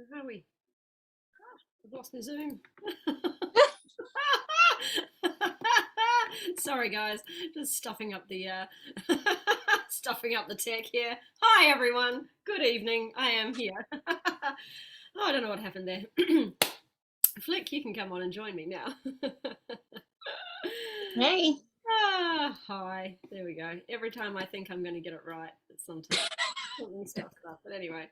Where are we? I've lost my Zoom. Sorry, guys. Just stuffing up the stuffing up the tech here. Hi, everyone. Good evening. I am here. Oh, I don't know what happened there. Flick, you can come on and join me now. Hey. Hi. There we go. Every time I think I'm going to get it right, sometimes something stuffs up. But anyway.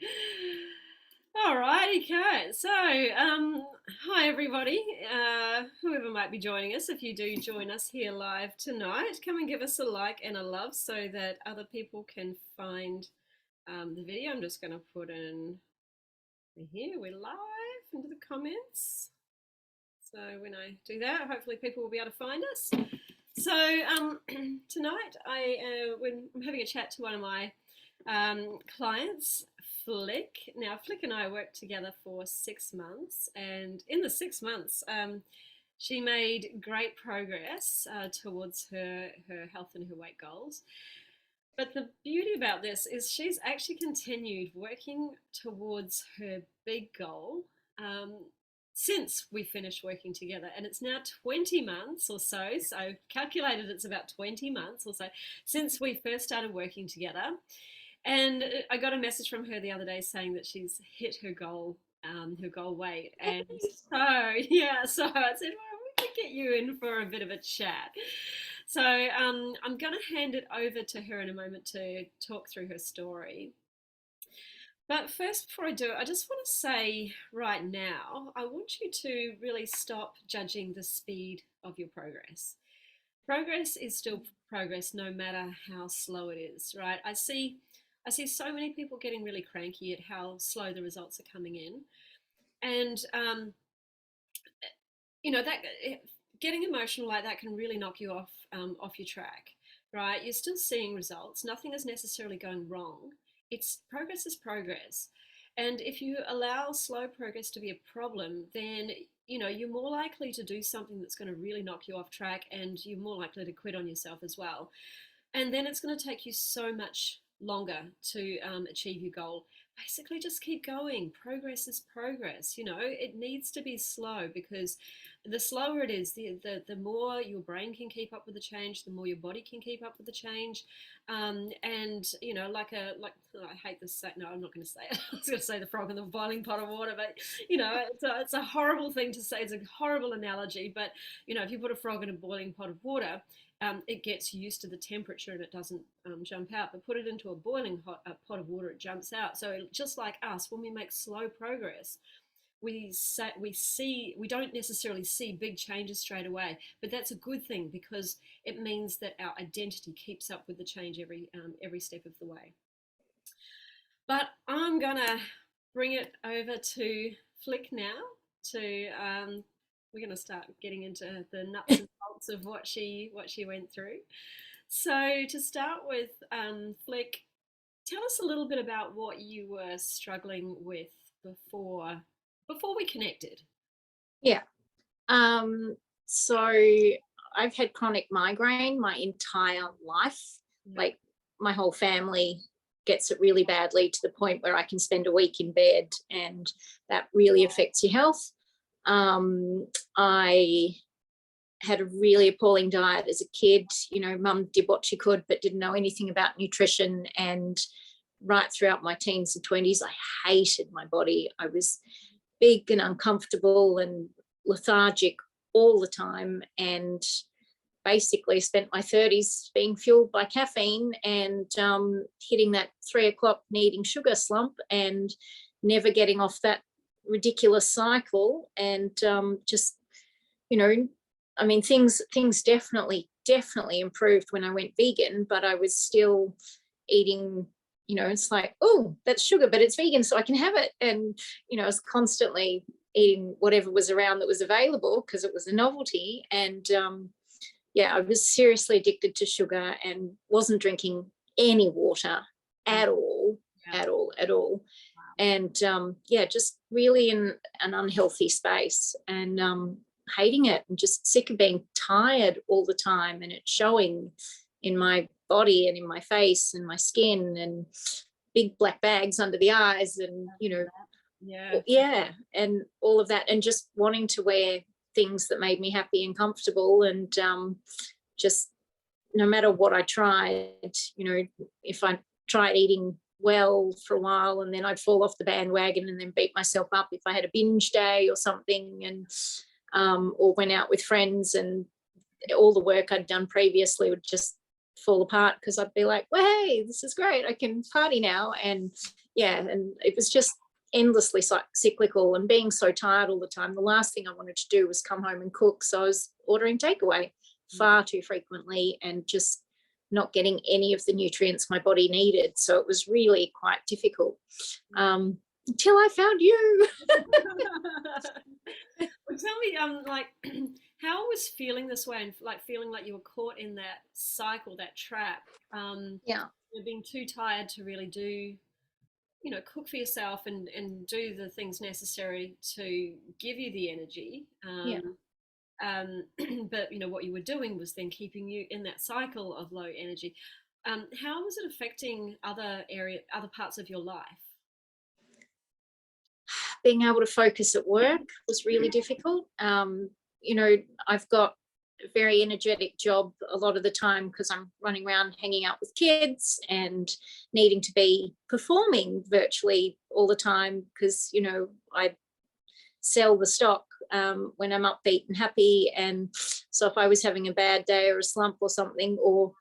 Alrighty, okay. So, hi everybody, whoever might be joining us. If you do join us here live tonight, come and give us a like and a love so that other people can find the video. I'm just going to put in here, we're live into the comments. So when I do that, hopefully people will be able to find us. So tonight I'm having a chat to one of my clients, Flick. Now, Flick and I worked together for 6 months, and in the 6 months, she made great progress towards her health and her weight goals. But the beauty about this is she's actually continued working towards her big goal since we finished working together. And it's now 20 months or so. So calculated it's about 20 months or so since we first started working together. And I got a message from her the other day saying that she's hit her goal weight. And so, yeah, so I said, well, we could get you in for a bit of a chat. So I'm going to hand it over to her in a moment to talk through her story. But first, before I do it, I just want to say right now, I want you to really stop judging the speed of your progress. Progress is still progress no matter how slow it is, right? I see so many people getting really cranky at how slow the results are coming in. And, that getting emotional like that can really knock you off your track, right? You're still seeing results. Nothing is necessarily going wrong. It's progress is progress. And if you allow slow progress to be a problem, then you're more likely to do something that's going to really knock you off track, and you're more likely to quit on yourself as well. And then it's going to take you so much longer to achieve your goal. Basically, just keep going. Progress is progress. It needs to be slow, because the slower it is, the more your brain can keep up with the change, the more your body can keep up with the change. And I hate this. No, I'm not going to say it. I was going to say the frog in the boiling pot of water, but it's a horrible thing to say. It's a horrible analogy, but if you put a frog in a boiling pot of water, it gets used to the temperature and it doesn't jump out. But put it into a boiling pot of water, it jumps out. So just like us, when we make slow progress, we don't necessarily see big changes straight away, but that's a good thing, because it means that our identity keeps up with the change every step of the way. But I'm gonna bring it over to Flick now. We're gonna start getting into the nuts and bolts of what she went through. So to start with, Flick, tell us a little bit about what you were struggling with before we connected. Yeah. So I've had chronic migraine my entire life. Yeah. Like, my whole family gets it really badly, to the point where I can spend a week in bed, and that really affects your health. I had a really appalling diet as a kid. Mum did what she could, but didn't know anything about nutrition. And right throughout my teens and 20s, I hated my body. I was big and uncomfortable and lethargic all the time, and basically spent my 30s being fueled by caffeine and hitting that 3 o'clock needing sugar slump, and never getting off that ridiculous cycle. And just, things definitely improved when I went vegan, but I was still eating, it's like, oh, that's sugar, but it's vegan, so I can have it. And, I was constantly eating whatever was around that was available, because it was a novelty. And I was seriously addicted to sugar, and wasn't drinking any water at all, at all. Wow. And just really in an unhealthy space, and hating it, and just sick of being tired all the time, and it showing in my body and in my face and my skin, and big black bags under the eyes, and Yeah. yeah, and all of that, and just wanting to wear things that made me happy and comfortable, and just no matter what I tried, if I tried eating well for a while and then I'd fall off the bandwagon and then beat myself up if I had a binge day or something, and or went out with friends, and all the work I'd done previously would just fall apart because I'd be like, well, hey, this is great, I can party now. And yeah, and it was just endlessly cyclical, and being so tired all the time, the last thing I wanted to do was come home and cook, so I was ordering takeaway far too frequently and just not getting any of the nutrients my body needed. So it was really quite difficult until I found you. Well, tell me, like, how was feeling this way and like feeling like you were caught in that cycle, that trap, Yeah, being too tired to really do, cook for yourself and do the things necessary to give you the energy. yeah. Um, but what you were doing was then keeping you in that cycle of low energy. How was it affecting other parts of your life? Being able to focus at work was really difficult. I've got a very energetic job a lot of the time because I'm running around hanging out with kids and needing to be performing virtually all the time because, I sell the stock when I'm upbeat and happy. And so if I was having a bad day or a slump or something, or,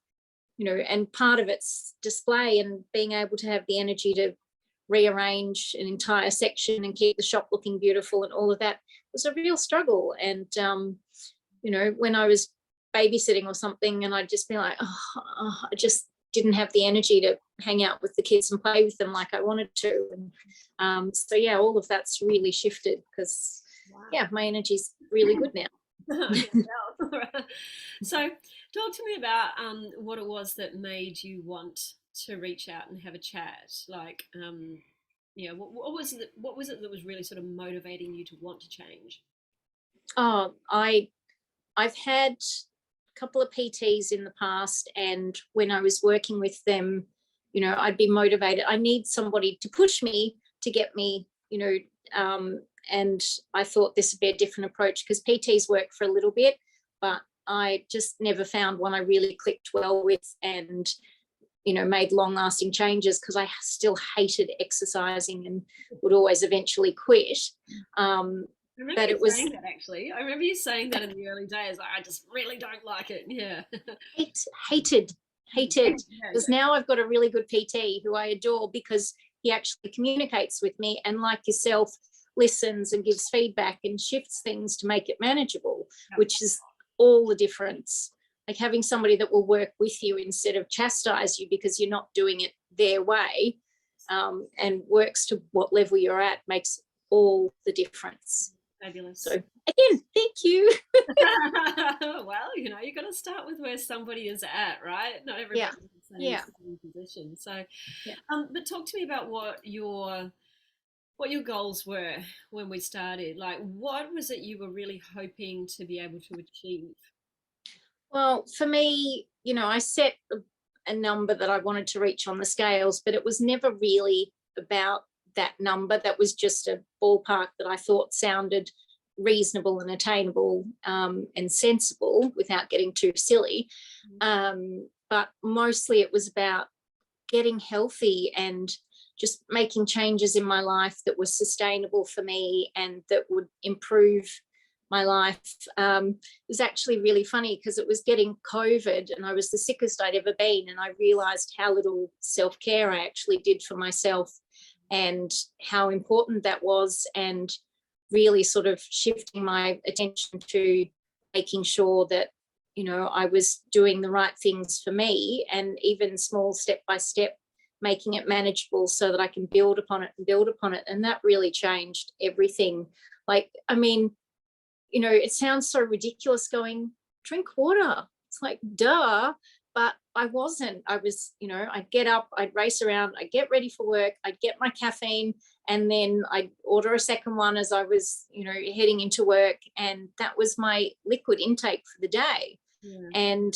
and part of it's display and being able to have the energy to rearrange an entire section and keep the shop looking beautiful and all of that was a real struggle. And, when I was babysitting or something and I'd just be like, I just didn't have the energy to hang out with the kids and play with them like I wanted to. And so, yeah, all of that's really shifted because, Wow. yeah, my energy's really good now. So, talk to me about what it was that made you want to reach out and have a chat. Like, what was it? What was it that was really sort of motivating you to want to change? Oh, I've had a couple of PTs in the past, and when I was working with them, I'd be motivated. I need somebody to push me to get me, and I thought this would be a different approach because PTs work for a little bit, but I just never found one I really clicked well with and, made long lasting changes because I still hated exercising and would always eventually quit. I remember But you it was saying that actually. I remember you saying that in the early days. Like, I just really don't like it. Yeah. hated Yeah, because now I've got a really good PT who I adore because he actually communicates with me and, like yourself, listens and gives feedback and shifts things to make it manageable, which is all the difference. Like having somebody that will work with you instead of chastise you because you're not doing it their way, and works to what level you're at makes all the difference. Fabulous. So again, thank you. Well, you got to start with where somebody is at, right? Not everybody's in the same position. So, Yeah. but talk to me about what your goals were when we started. Like, what was it you were really hoping to be able to achieve? Well, for me, I set a number that I wanted to reach on the scales, but it was never really about that number. That was just a ballpark that I thought sounded reasonable and attainable, and sensible without getting too silly. But mostly it was about getting healthy and just making changes in my life that were sustainable for me and that would improve my life. It was actually really funny because it was getting COVID and I was the sickest I'd ever been, and I realized how little self-care I actually did for myself and how important that was, and really sort of shifting my attention to making sure that, I was doing the right things for me, and even small step by step making it manageable so that I can build upon it and build upon it. And that really changed everything. Like, I mean, it sounds so ridiculous going, drink water. It's like, duh. But I wasn't. I was, I'd get up, I'd race around, I'd get ready for work, I'd get my caffeine, and then I'd order a second one as I was, heading into work. And that was my liquid intake for the day. Yeah. And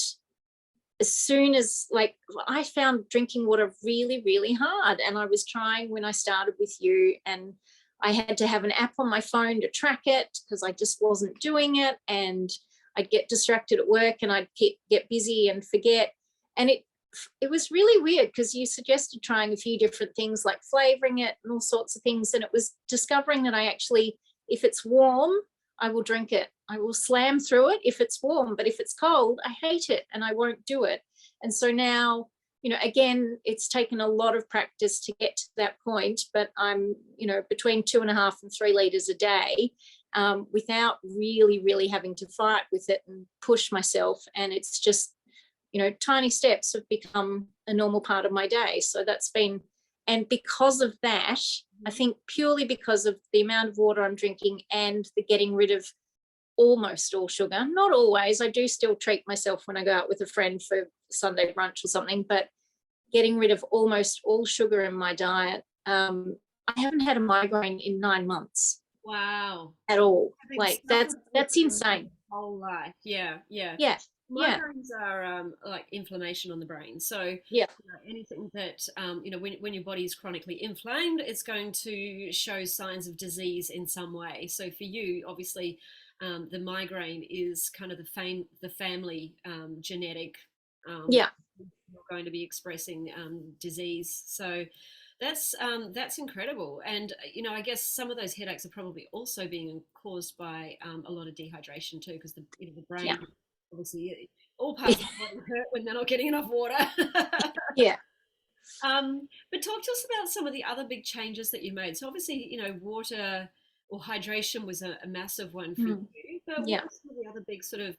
as soon as, like, I found drinking water really, really hard. And I was trying when I started with you, and I had to have an app on my phone to track it because I just wasn't doing it, and I'd get distracted at work and I'd get busy and forget. And it was really weird because you suggested trying a few different things like flavoring it and all sorts of things, and it was discovering that I actually, if it's warm, I will drink it. I will slam through it if it's warm, but if it's cold, I hate it and I won't do it. And so now, again, it's taken a lot of practice to get to that point, but I'm, between 2.5 and 3 liters a day, without really having to fight with it and push myself. And it's just, tiny steps have become a normal part of my day. So that's been, and because of that, I think purely because of the amount of water I'm drinking and the getting rid of almost all sugar, not always, I do still treat myself when I go out with a friend for Sunday brunch or something, but getting rid of almost all sugar in my diet, I haven't had a migraine in 9 months. Wow. At all. Like that's insane. Whole life. Yeah. Migraines are like inflammation on the brain. So anything that when your body is chronically inflamed, it's going to show signs of disease in some way. So for you, obviously, the migraine is kind of the family genetic. You're going to be expressing disease. So that's incredible. And I guess some of those headaches are probably also being caused by a lot of dehydration too, because the brain obviously all parts of the body hurt when they're not getting enough water. But talk to us about some of the other big changes that you made. So obviously, water or hydration was a massive one for you. But what are some of the other big sort of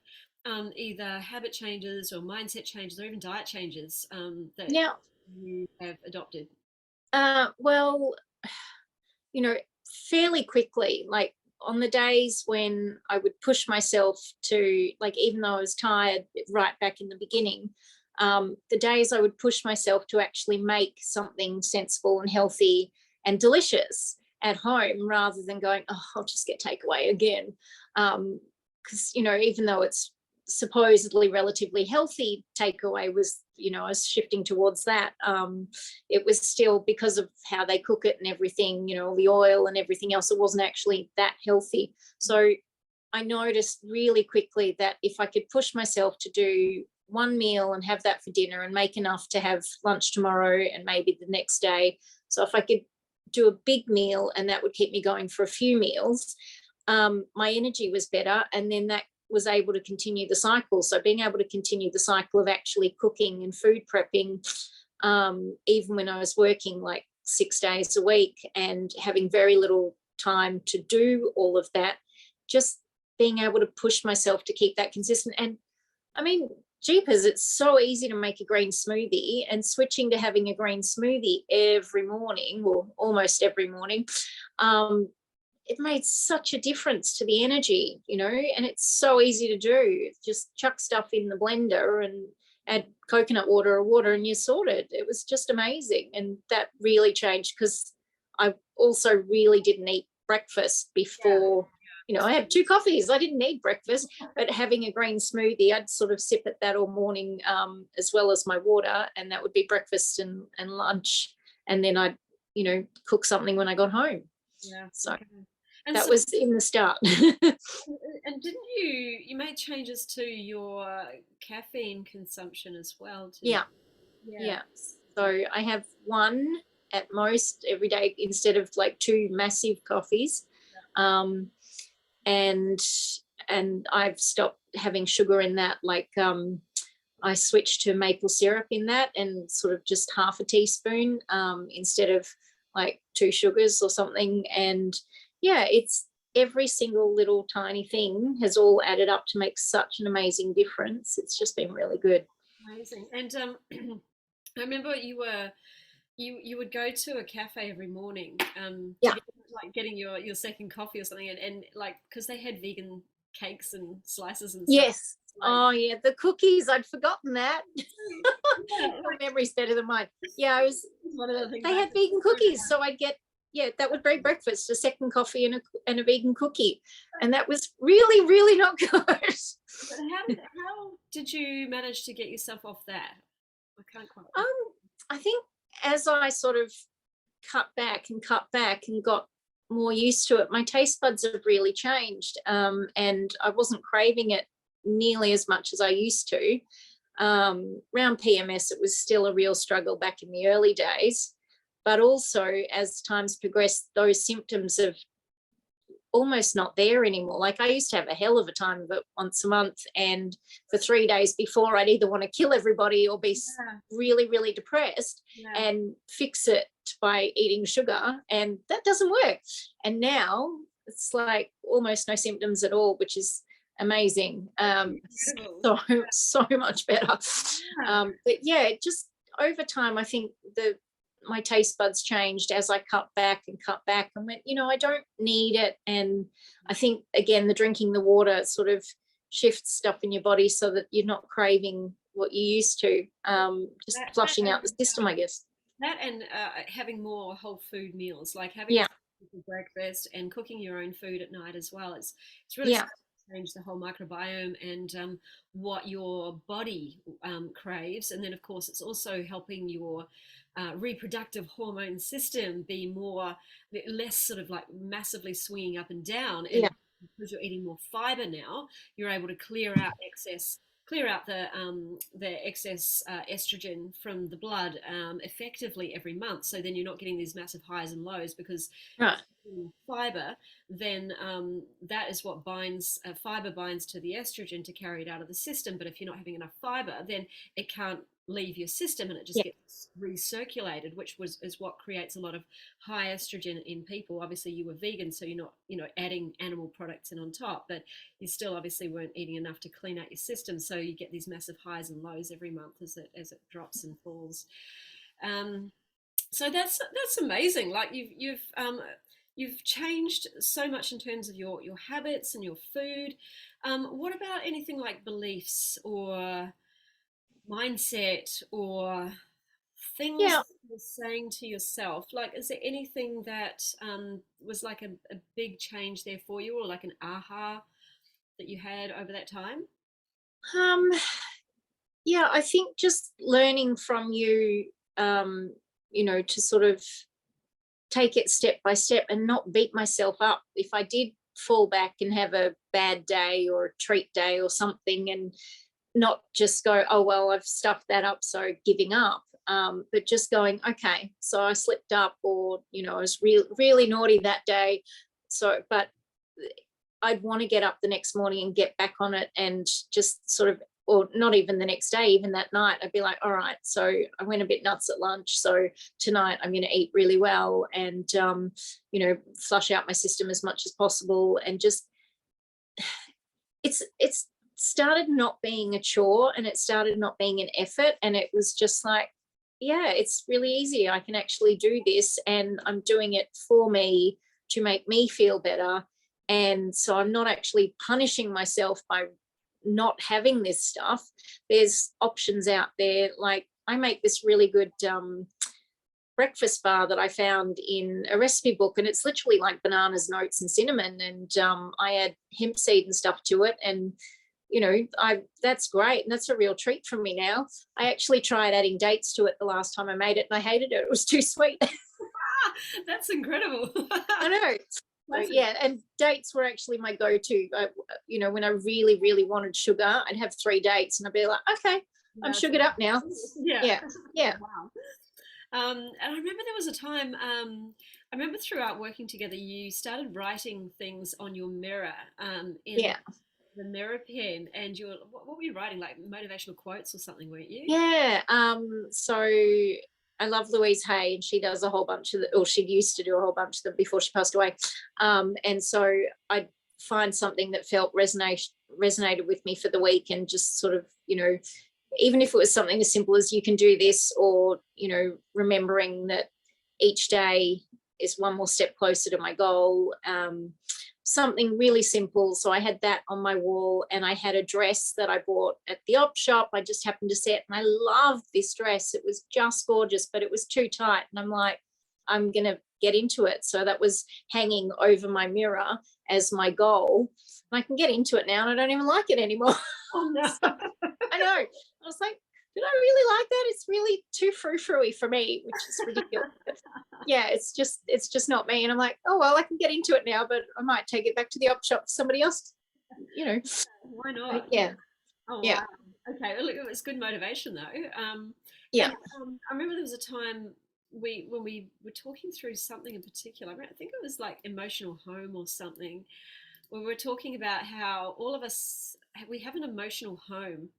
either habit changes or mindset changes or even diet changes that you have adopted? Well, fairly quickly, like on the days when I would push myself to, like, even though I was tired right back in the beginning, the days I would push myself to actually make something sensible and healthy and delicious at home rather than going, oh, I'll just get takeaway again. Because, even though it's supposedly relatively healthy, takeaway was, I was shifting towards that. It was still, because of how they cook it and everything, the oil and everything else, it wasn't actually that healthy. So I noticed really quickly that if I could push myself to do one meal and have that for dinner and make enough to have lunch tomorrow and maybe the next day, so if I could do a big meal and that would keep me going for a few meals, my energy was better, and then that was able to continue the cycle. So being able to continue the cycle of actually cooking and food prepping, even when I was working like 6 days a week and having very little time to do all of that, just being able to push myself to keep that consistent. And I mean, jeepers, it's so easy to make a green smoothie, and switching to having a green smoothie every morning, or almost every morning, it made such a difference to the energy, and it's so easy to do. Just chuck stuff in the blender and add coconut water or water and you're sorted. It was just amazing. And that really changed because I also really didn't eat breakfast before. I had 2 coffees. I didn't need breakfast, but having a green smoothie, I'd sort of sip at that all morning, as well as my water, and that would be breakfast and lunch. And then I'd, cook something when I got home. Yeah. So okay. that was in the start. And didn't you made changes to your caffeine consumption as well? Yeah. So I have 1 at most every day instead of like 2 massive coffees. And I've stopped having sugar in that. Like I switched to maple syrup in that, and sort of just half a teaspoon instead of like 2 sugars or something. And it's every single little tiny thing has all added up to make such an amazing difference. It's just been really good. Amazing. And I remember you would go to a cafe every morning, like getting your second coffee or something, and like because they had vegan cakes and slices and stuff. Yes. The cookies, I'd forgotten that. Your memory's better than mine. I was one of the things they had vegan cookies, so I'd get that would be breakfast, a second coffee and a vegan cookie, and that was really, really not good. But how did you manage to get yourself off that? I can't quite. I think as I sort of cut back and got more used to it, my taste buds have really changed, and I wasn't craving it nearly as much as I used to. Around PMS, it was still a real struggle back in the early days, but also as time's progressed, those symptoms have almost not there anymore. Like I used to have a hell of a time of it once a month, and for 3 days before, I'd either want to kill everybody or be really, really depressed and fix it by eating sugar, and that doesn't work. And now it's like almost no symptoms at all, which is amazing. So much better. But yeah, just over time, I think my taste buds changed as I cut back and went, I don't need it. And I think, again, the drinking the water sort of shifts stuff in your body so that you're not craving what you used to, just flushing out the system, I guess. That and having more whole food meals, like having breakfast and cooking your own food at night as well. It's really change the whole microbiome and what your body craves. And then, of course, it's also helping your reproductive hormone system be less sort of like massively swinging up and down. And because you're eating more fiber now, you're able to clear out the excess estrogen from the blood effectively every month. So then you're not getting these massive highs and lows because fiber, then that is what fiber binds to the estrogen to carry it out of the system. But if you're not having enough fiber, then it can't leave your system and it just gets recirculated, which is what creates a lot of high estrogen in people. Obviously you were vegan, so you're not adding animal products in on top, but you still obviously weren't eating enough to clean out your system, so you get these massive highs and lows every month as it drops and falls. So that's amazing. Like you've changed so much in terms of your habits and your food. What about anything like beliefs or mindset or things you're saying to yourself? Like, is there anything that was like a big change there for you, or like an aha that you had over that time? Yeah, I think just learning from you, to sort of take it step by step and not beat myself up if I did fall back and have a bad day or a treat day or something, and not just go, oh, well, I've stuffed that up, so giving up, but just going, okay, so I slipped up, or, I was really naughty that day. So, but I'd want to get up the next morning and get back on it and just sort of, or not even the next day, even that night, I'd be like, all right, so I went a bit nuts at lunch, so tonight I'm going to eat really well and, flush out my system as much as possible. And just, it's started not being a chore, and it started not being an effort, and it was just like, it's really easy. I can actually do this, and I'm doing it for me to make me feel better. And so I'm not actually punishing myself by not having this stuff. There's options out there. Like I make this really good breakfast bar that I found in a recipe book, and it's literally like bananas, oats and cinnamon, and I add hemp seed and stuff to it, and that's great, and that's a real treat for me now. I actually tried adding dates to it the last time I made it, and I hated it. It was too sweet. That's incredible. I know. So, and dates were actually my go-to. When I really, really wanted sugar, I'd have 3 dates, and I'd be like, okay, I'm sugared up now. Yeah. Wow. And I remember there was a time, I remember throughout working together, you started writing things on your mirror in the mirror pen, and what were you writing, like motivational quotes or something, weren't you? So I love Louise Hay, and she does a whole bunch of or she used to do a whole bunch of them before she passed away, and so I'd find something that felt resonated with me for the week, and just sort of, even if it was something as simple as you can do this, or remembering that each day is one more step closer to my goal, something really simple. So I had that on my wall, and I had a dress that I bought at the op shop. I just happened to see it, and I loved this dress. It was just gorgeous, but it was too tight, and I'm like, I'm gonna get into it. So that was hanging over my mirror as my goal, and I can get into it now, and I don't even like it anymore. Oh no. I know. I was like, did I really like that? It's really too frou-frou-y for me, which is ridiculous. yeah, it's just not me. And I'm like, oh well, I can get into it now, but I might take it back to the op shop for somebody else, you know. Why But not? yeah, Oh yeah, wow. Okay, well, look, it was good motivation though. yeah. And I remember there was a time when we were talking through something in particular. I think it was like emotional home or something. Where we were talking about how all of us we have an emotional home.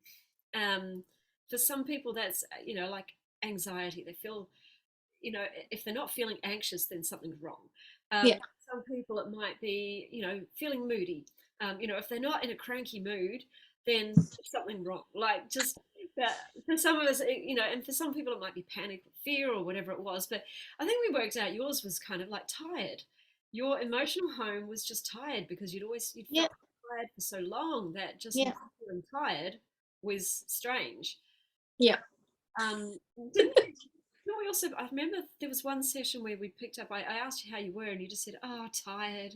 Um, for some people, that's like anxiety. They feel if they're not feeling anxious, then something's wrong. Yeah, Some people it might be feeling moody. If they're not in a cranky mood, then there's something wrong. Like just that for some of us, and for some people it might be panic or fear or whatever it was. But I think we worked out yours was kind of like tired. Your emotional home was just tired because you'd yeah, felt tired for so long that just yeah, not feeling tired was strange. yeah. Didn't you? No, we also. I remember there was one session where we picked up. I asked you how you were, and you just said, "Oh, tired."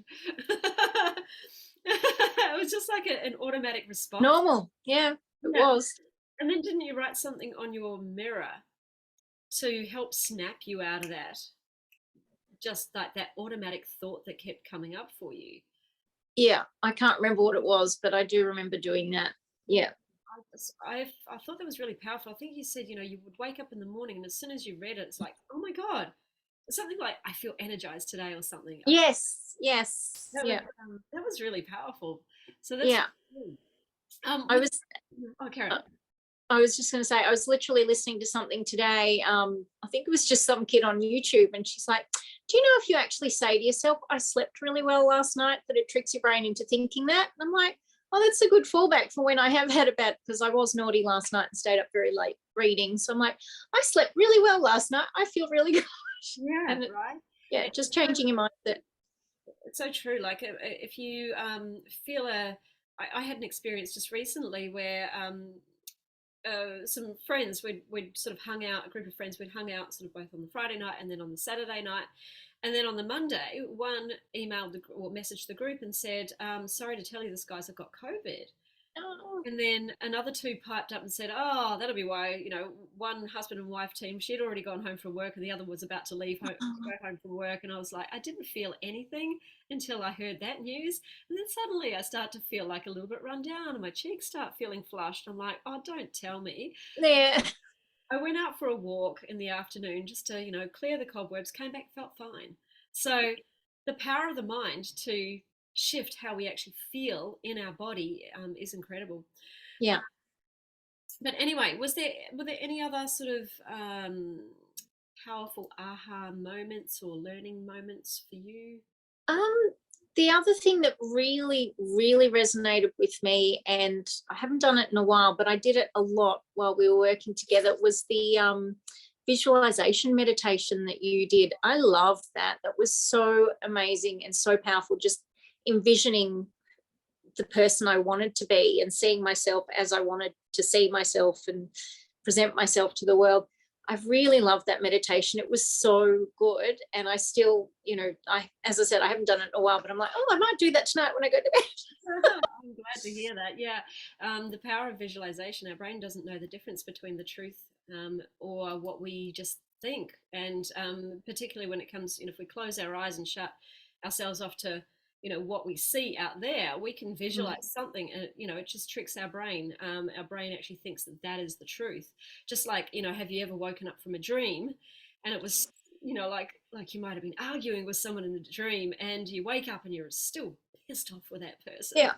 It was just like an automatic response. Normal. Yeah, it Yeah. was. And then didn't you write something on your mirror to help snap you out of that? Just like that automatic thought that kept coming up for you. Yeah, I can't remember what it was, but I do remember doing that. Yeah, I thought that was really powerful. I think you said, you would wake up in the morning, and as soon as you read it, it's like, oh my God, something like I feel energized today or something. yes, yes, That was yeah, that was really powerful. So that's yeah. cool. I With was oh, Karen. uh, I was just going to say, I was literally listening to something today. I think it was just some kid on YouTube, and she's like, do you know if you actually say to yourself, I slept really well last night, that it tricks your brain into thinking that? And I'm like, oh, that's a good fallback for when I have had a bad, because I was naughty last night and stayed up very late reading. So I'm like, I slept really well last night. I feel really good. Yeah, And it, right. yeah, It's just so, changing your mindset. it's so true. Like if you feel I had an experience just recently where some friends we'd sort of hung out, a group of friends we'd hung out sort of both on the Friday night and then on the Saturday night. And then on the Monday, one emailed or messaged the group and said, "Sorry to tell you, this guy's have got COVID." Oh, And then another two piped up and said, "Oh, that'll be why." One husband and wife team, she'd already gone home from work, and the other was about to leave home, oh, go home from work. And I was like, I didn't feel anything until I heard that news, and then suddenly I start to feel like a little bit run down, and my cheeks start feeling flushed. I'm like, oh, don't tell me. yeah, I went out for a walk in the afternoon just to, clear the cobwebs. Came back, felt fine. So the power of the mind to shift how we actually feel in our body is incredible. yeah. But anyway, were there any other sort of powerful aha moments or learning moments for you? Um, the other thing that really, really resonated with me, and I haven't done it in a while, but I did it a lot while we were working together, was the visualization meditation that you did. I loved that. That was so amazing and so powerful. Just envisioning the person I wanted to be and seeing myself as I wanted to see myself and present myself to the world. I really loved that meditation. It was so good. And I still, as I said, I haven't done it in a while, but I'm like, oh, I might do that tonight when I go to bed. I'm glad to hear that. Yeah, the power of visualization. Our brain doesn't know the difference between the truth or what we just think, and particularly when it comes, if we close our eyes and shut ourselves off to, what we see out there, we can Mm. visualize something, and it just tricks our brain. Our brain actually thinks that that is the truth. Just like, have you ever woken up from a dream, and it was like you might have been arguing with someone in the dream, and you wake up and you're still pissed off with that person. Yeah.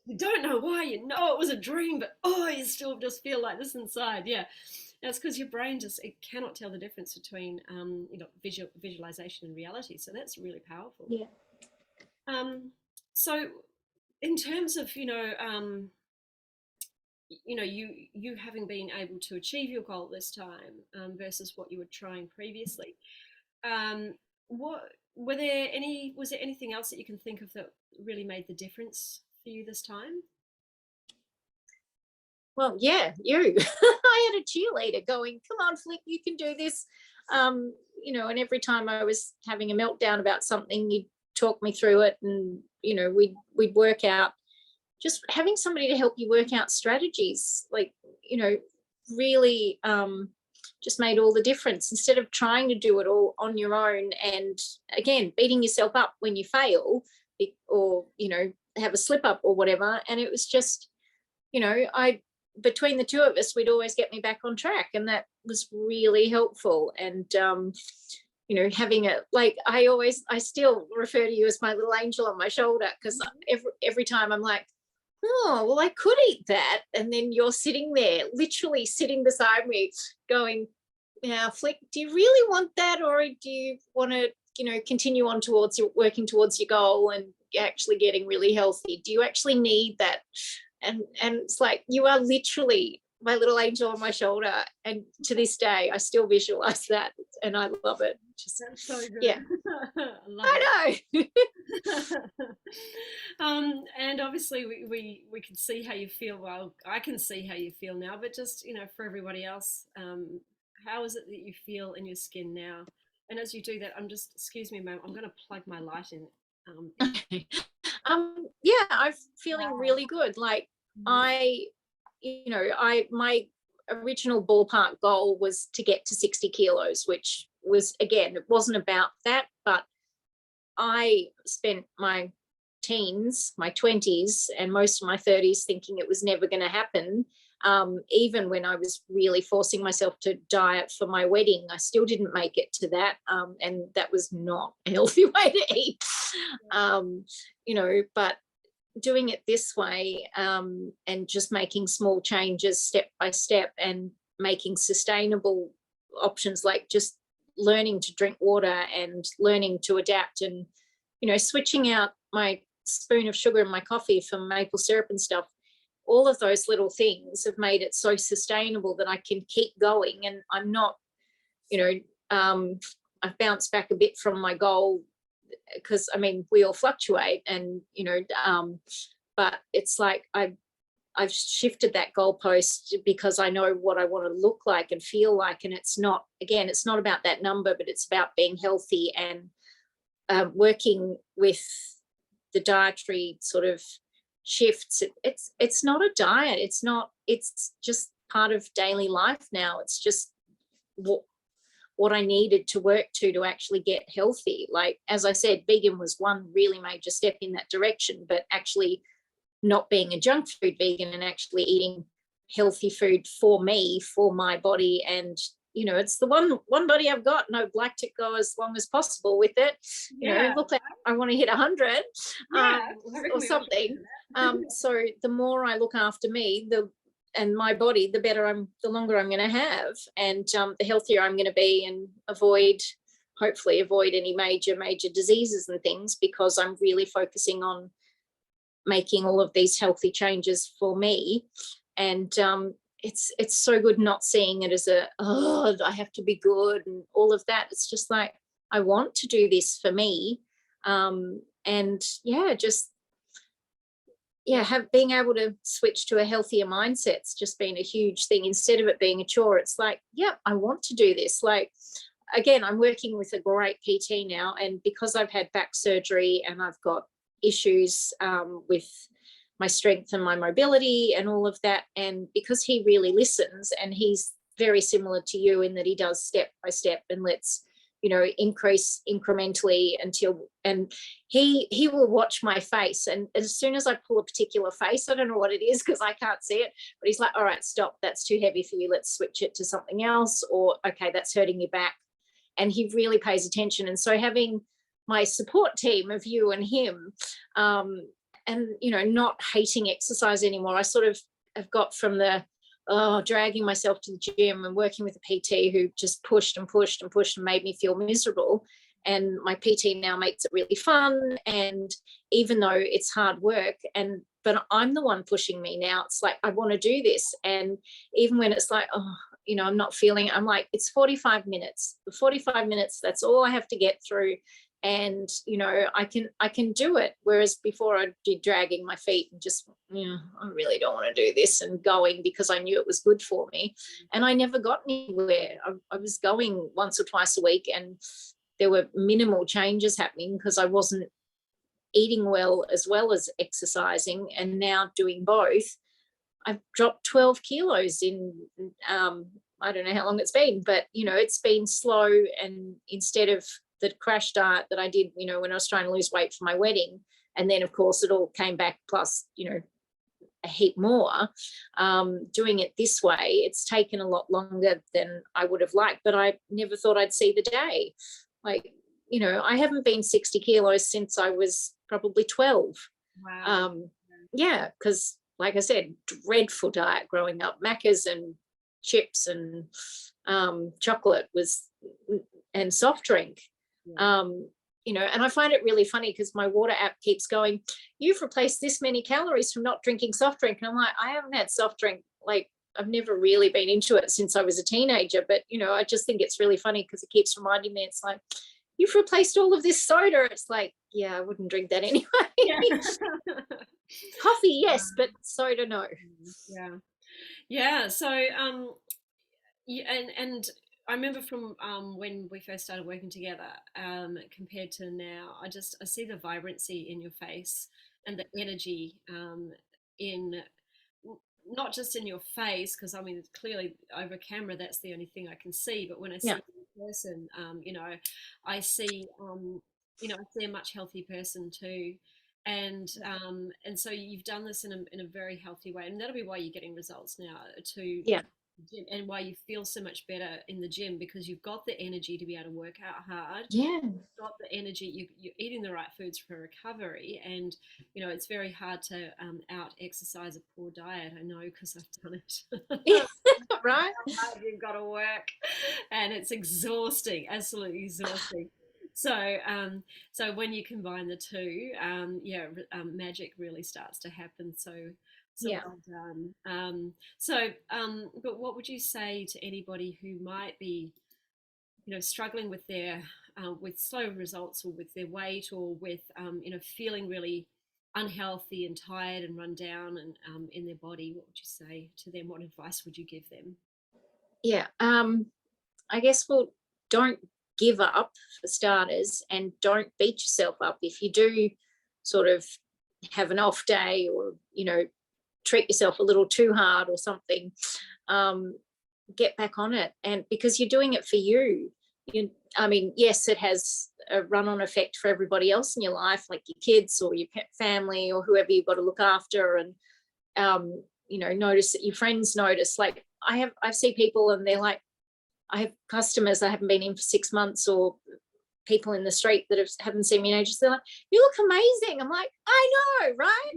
You don't know why, you know it was a dream, but oh, you still just feel like this inside. Yeah, that's because your brain just it cannot tell the difference between visualization and reality. So that's really powerful. Yeah. Um, so in terms of you having been able to achieve your goal this time versus what you were trying previously, um, what was there anything else that you can think of that really made the difference for you this time? Well, yeah, you. I had a cheerleader going, come on, Flick, you can do this. And every time I was having a meltdown about something, you'd talk me through it, and we'd work out, just having somebody to help you work out strategies, like, really just made all the difference, instead of trying to do it all on your own and again beating yourself up when you fail, or have a slip up or whatever. And it was just, I between the two of us, we'd always get me back on track, and that was really helpful. And having it, like, I still refer to you as my little angel on my shoulder, because every time I'm like, oh, well, I could eat that. And then you're sitting there, literally sitting beside me going, now, Flick, do you really want that? Or do you want to, continue on towards working towards your goal and actually getting really healthy? Do you actually need that? And it's like, you are literally my little angel on my shoulder. And to this day, I still visualize that, and I love it. That's so good. Yeah. I know. And obviously we can see how you feel. Well, I can see how you feel now, but just, for everybody else, how is it that you feel in your skin now? And as you do that, excuse me, ma'am, I'm going to plug my light in. Yeah, I'm feeling really good. Like, my original ballpark goal was to get to 60 kilos, which was, again, it wasn't about that, but I spent my teens, my 20s, and most of my 30s thinking it was never going to happen. Even when I was really forcing myself to diet for my wedding, I still didn't make it to that. And that was not a healthy way to eat. But doing it this way, and just making small changes step by step, and making sustainable options, like just learning to drink water and learning to adapt, and switching out my spoon of sugar in my coffee for maple syrup and stuff. All of those little things have made it so sustainable that I can keep going. And I'm not, I've bounced back a bit from my goal, because we all fluctuate, and but it's like I've shifted that goalpost, because I know what I want to look like and feel like. And it's not about that number, but it's about being healthy, and working with the dietary sort of shifts. It's not a diet. It's just part of daily life now. It's just what I needed to work to actually get healthy. Like, as I said, vegan was one really major step in that direction, but actually not being a junk food vegan and actually eating healthy food for me, for my body. And it's the one body I've got, and I'd like to go as long as possible with it. Look like I want to hit 100, or something. So the more I look after me, and my body, the longer I'm going to have, and the healthier I'm going to be, and hopefully avoid any major diseases and things, because I'm really focusing on making all of these healthy changes for me. And it's so good not seeing it as I have to be good and all of that. It's just like, I want to do this for me. And being able to switch to a healthier mindset's just been a huge thing. Instead of it being a chore, it's like, I want to do this. Like, again, I'm working with a great PT now, and because I've had back surgery and I've got issues with my strength and my mobility and all of that, and because he really listens, and he's very similar to you in that he does step by step and lets increase incrementally and he will watch my face, and as soon as I pull a particular face, I don't know what it is because I can't see it, but he's like, all right, stop, that's too heavy for you, let's switch it to something else, or okay, that's hurting your back. And he really pays attention. And so having my support team of you and him, and not hating exercise anymore, I sort of have got from the dragging myself to the gym and working with a PT who just pushed and pushed and pushed and made me feel miserable. And my PT now makes it really fun. And even though it's hard work, but I'm the one pushing me now. It's like, I want to do this. And even when it's like, I'm not feeling it, I'm like, it's 45 minutes. The 45 minutes, that's all I have to get through. And I can do it, whereas before I'd be dragging my feet and just I really don't want to do this, and going because I knew it was good for me, and I never got anywhere. I was going once or twice a week, and there were minimal changes happening because I wasn't eating well as exercising. And now doing both, I've dropped 12 kilos in I don't know how long it's been, but it's been slow. And instead of the crash diet that I did, when I was trying to lose weight for my wedding, and then of course it all came back plus, a heap more. Doing it this way, it's taken a lot longer than I would have liked, but I never thought I'd see the day. Like, I haven't been 60 kilos since I was probably 12. Wow. Yeah, because like I said, dreadful diet growing up, Macca's and chips and chocolate was, and soft drink. Yeah. And I find it really funny because my water app keeps going, you've replaced this many calories from not drinking soft drink. And I'm like, I haven't had soft drink. Like, I've never really been into it since I was a teenager. But, I just think it's really funny because it keeps reminding me, it's like, you've replaced all of this soda. It's like, yeah, I wouldn't drink that anyway. Yeah. Coffee, yes, but soda, no. Yeah. Yeah. So, yeah, and I remember from when we first started working together, compared to now, I see the vibrancy in your face and the energy in not just in your face, because I mean clearly over camera that's the only thing I can see, but when I see Yeah, you in person, I see I see a much healthier person too. And so you've done this in a very healthy way, and that'll be why you're getting results now to yeah, gym, and why you feel so much better in the gym, because you've got the energy to be able to work out hard, yeah. got the energy, you're eating the right foods for recovery. And it's very hard to out exercise a poor diet. I know because I've done it. Yeah, right. You've got to work, and it's exhausting, absolutely exhausting. So when you combine the two, magic really starts to happen. So Yeah. well done. But what would you say to anybody who might be, struggling with their with slow results, or with their weight, or with feeling really unhealthy and tired and run down and in their body? What would you say to them? What advice would you give them? Yeah. I guess, well, don't give up for starters, and don't beat yourself up if you do sort of have an off day, or treat yourself a little too hard or something. um, get back on it, and because you're doing it for you. I mean, yes, it has a run-on effect for everybody else in your life, like your kids or your family or whoever you've got to look after. And notice that your friends notice. Like, I've seen people and they're like, I have customers I haven't been in for 6 months, or people in the street that haven't seen me in ages. They're like, you look amazing. I'm like, I know, right?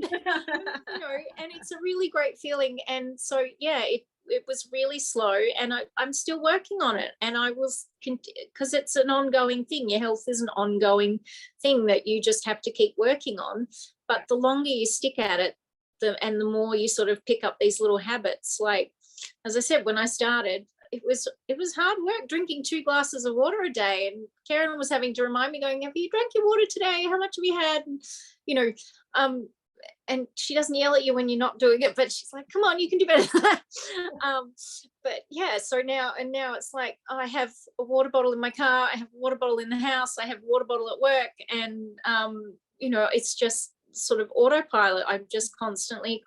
And it's a really great feeling. And so, yeah, it was really slow, and I'm still working on it. And I was, because it's an ongoing thing. Your health is an ongoing thing that you just have to keep working on. But the longer you stick at it, and the more you sort of pick up these little habits. Like, as I said, when I started, it was hard work drinking 2 glasses of water a day. And Karen was having to remind me, going, have you drank your water today? How much have you had? And, you know, and she doesn't yell at you when you're not doing it, but she's like, come on, you can do better than that. But yeah, so now it's like, I have a water bottle in my car, I have a water bottle in the house, I have a water bottle at work. And it's just sort of autopilot. I'm just constantly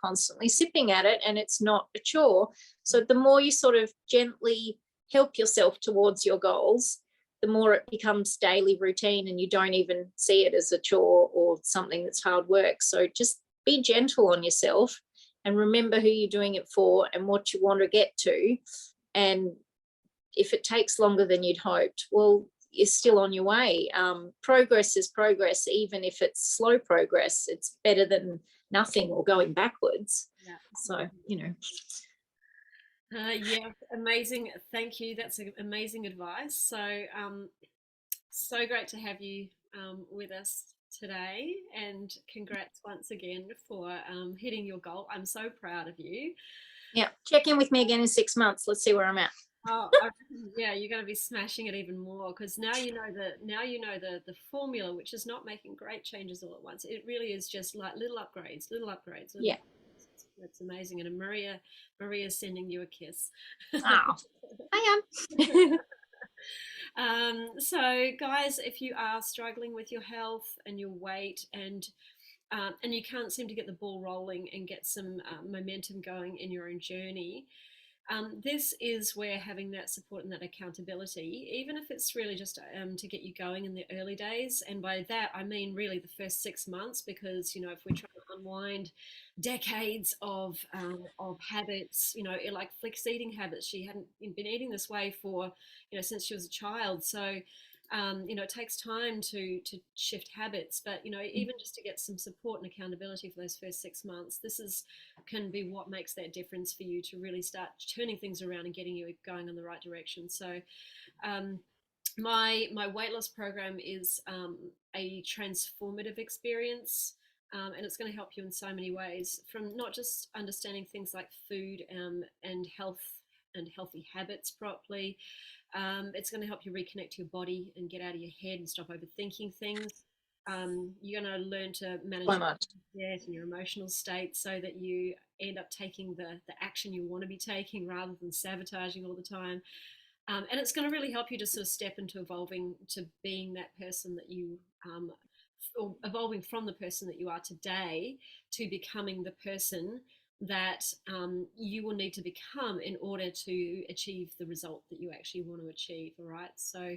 sipping at it, and it's not a chore. So the more you sort of gently help yourself towards your goals, the more it becomes daily routine, and you don't even see it as a chore or something that's hard work. So just be gentle on yourself, and remember who you're doing it for and what you want to get to. And if it takes longer than you'd hoped, well, you're still on your way. Progress is progress, even if it's slow progress. It's better than nothing or going backwards. Yeah. So, Yeah, amazing. Thank you. That's amazing advice. So great to have you with us today, and congrats once again for hitting your goal. I'm so proud of you. yeah, check in with me again in 6 months. Let's see where I'm at. Oh, yeah, you're going to be smashing it even more, because now you know the formula, which is not making great changes all at once. It really is just like little upgrades, little upgrades, little Yeah. upgrades. That's amazing. And Maria's sending you a kiss. Oh, I am. So, guys, if you are struggling with your health and your weight, and you can't seem to get the ball rolling and get some momentum going in your own journey, This is where having that support and that accountability, even if it's really just to get you going in the early days, and by that I mean really the first 6 months, because if we're trying to unwind decades of habits, like Flick's eating habits, she hadn't been eating this way for since she was a child, so. It takes time to shift habits, but even just to get some support and accountability for those first 6 months, this is can be what makes that difference for you to really start turning things around and getting you going in the right direction. So, um, my weight loss program is a transformative experience. And it's going to help you in so many ways, from not just understanding things like food and health and healthy habits properly. It's going to help you reconnect to your body and get out of your head and stop overthinking things. You're going to learn to manage So much. your and your emotional state, so that you end up taking the action you want to be taking rather than sabotaging all the time. And it's going to really help you to sort of step into evolving to being that person that you, or evolving from the person that you are today to becoming the person that you will need to become in order to achieve the result that you actually want to achieve. All right. So,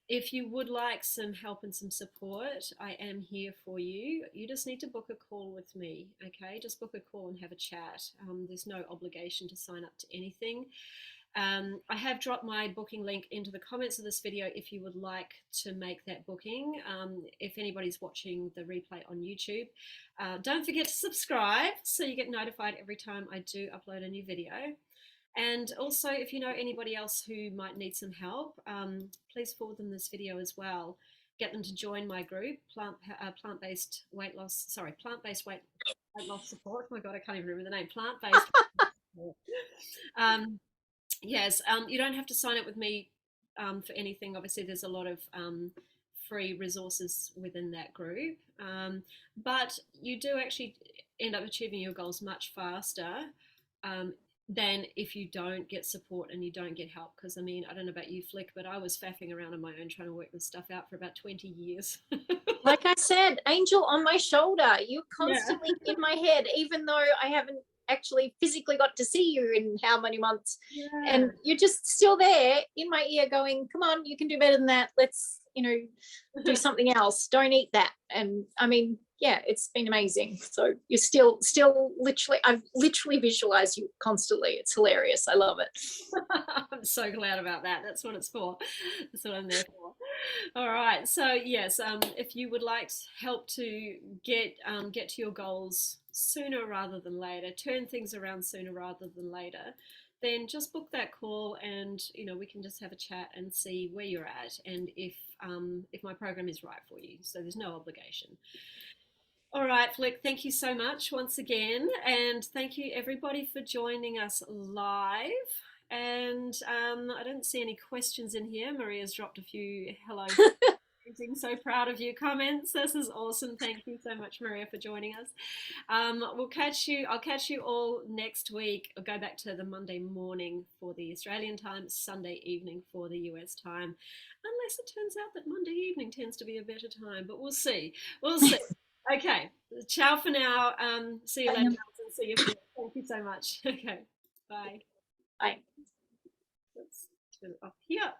if you would like some help and some support, I am here for you. You just need to book a call with me, okay? Just book a call and have a chat. There's no obligation to sign up to anything. I have dropped my booking link into the comments of this video if you would like to make that booking. If anybody's watching the replay on YouTube, don't forget to subscribe so you get notified every time I do upload a new video. And also, if you know anybody else who might need some help, please forward them this video as well. Get them to join my group, plant-based weight loss. Sorry, plant-based weight loss support. Oh my God, I can't even remember the name. Plant-based. um, yes, you don't have to sign up with me for anything. Obviously, there's a lot of free resources within that group, but you do actually end up achieving your goals much faster. Than if you don't get support and you don't get help. Because I mean, I don't know about you, Flick, but I was faffing around on my own trying to work this stuff out for about 20 years. Like I said, angel on my shoulder. You're Yeah. constantly in my head, even though I haven't actually physically got to see you in how many months. Yeah. And you're just still there in my ear going, come on, you can do better than that. Let's, do something else. Don't eat that. And I mean, yeah, it's been amazing. So you're still literally, I've literally visualized you constantly. It's hilarious. I love it. I'm so glad about that. That's what it's for. That's what I'm there for. All right. So yes, if you would like help to get to your goals sooner rather than later, turn things around sooner rather than later, then just book that call, and we can just have a chat and see where you're at, and if my program is right for you. So there's no obligation. All right, Flick, thank you so much once again. And thank you, everybody, for joining us live. And I don't see any questions in here. Maria's dropped a few hello. I'm so proud of you comments. This is awesome. Thank you so much, Maria, for joining us. We'll catch you. I'll catch you all next week. I'll go back to the Monday morning for the Australian time, Sunday evening for the US time, unless it turns out that Monday evening tends to be a better time. But we'll see. We'll see. Okay. Ciao for now. See you later, and see you. Thank you so much. Okay. Bye. Bye. Let's turn it off here.